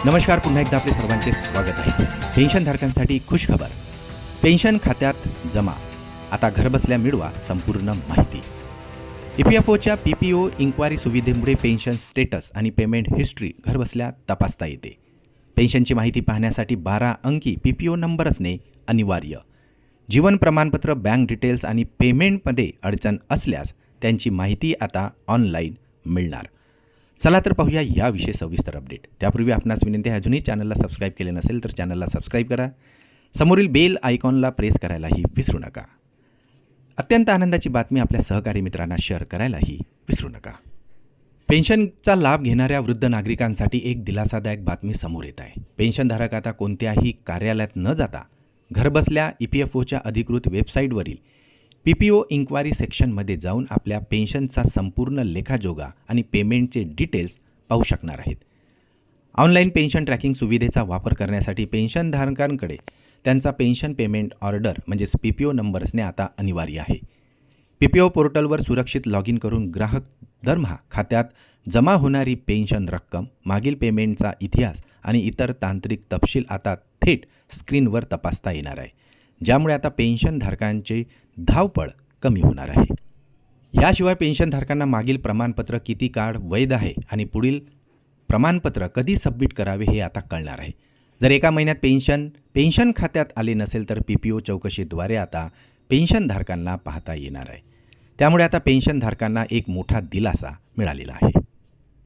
नमस्कार, पुन्हा एकदा आपले सर्वांचे स्वागत आहे. पेन्शनधारकांसाठी खुश खबर. पेन्शन खात्यात जमा. आता घरबसल्या मिळवा संपूर्ण माहिती. EPFOच्या PPO इन्क्वायरी सुविधेमुळे पेन्शन स्टेटस आणि पेमेंट हिस्ट्री घरबसल्या तपासता येते. पेन्शनची माहिती पाहण्यासाठी 12 अंकी PPO नंबर असणे अनिवार्य. जीवन प्रमाणपत्र, बँक डिटेल्स आणि पेमेंटमध्ये अडचण असल्यास त्यांची माहिती आता ऑनलाईन मिळणार. चला तर पाहूया याविषयी सविस्तर अपडेट. त्यापूर्वी आपणास विनंती आहे, अजूनही चॅनलला सबस्क्राईब केले नसेल तर चॅनलला सबस्क्राईब करा. समोरील बेल आयकॉनला प्रेस करायलाही विसरू नका. अत्यंत आनंदाची बातमी आपल्या सहकारी मित्रांना शेअर करायलाही विसरू नका. पेन्शनचा लाभ घेणाऱ्या वृद्ध नागरिकांसाठी एक दिलासादायक बातमी समोर येत आहे. पेन्शनधारक आता कोणत्याही कार्यालयात न जाता घरबसल्या EPFOच्या अधिकृत वेबसाईटवरील PPO इन्क्वायरी सेक्शनमध्ये जाऊन आपल्या पेन्शनचा संपूर्ण लेखाजोगा आणि पेमेंटचे डिटेल्स पाहू शकणार आहेत. ऑनलाईन पेन्शन ट्रॅकिंग सुविधेचा वापर करण्यासाठी पेन्शनधारकांकडे त्यांचा पेन्शन पेमेंट ऑर्डर म्हणजेच PPO नंबर असणे आता अनिवार्य आहे. PPO पोर्टलवर सुरक्षित लॉग इन करून ग्राहक दरमहा खात्यात जमा होणारी पेन्शन रक्कम, मागील पेमेंटचा इतिहास आणि इतर तांत्रिक तपशील आता थेट स्क्रीनवर तपासता येणार आहे, ज्यामुळे आता पेन्शनधारकांची धावपळ कमी होणार आहे. याशिवाय पेन्शनधारकांना मागील प्रमाणपत्र किती काळ वैध आहे आणि पुढील प्रमाणपत्र कधी सबमिट करावे हे आता कळणार आहे. जर एका महिन्यात पेन्शन खात्यात आले नसेल तर PPO चौकशीद्वारे आता पेन्शनधारकांना पाहता येणार आहे. त्यामुळे आता पेन्शनधारकांना एक मोठा दिलासा मिळालेला आहे.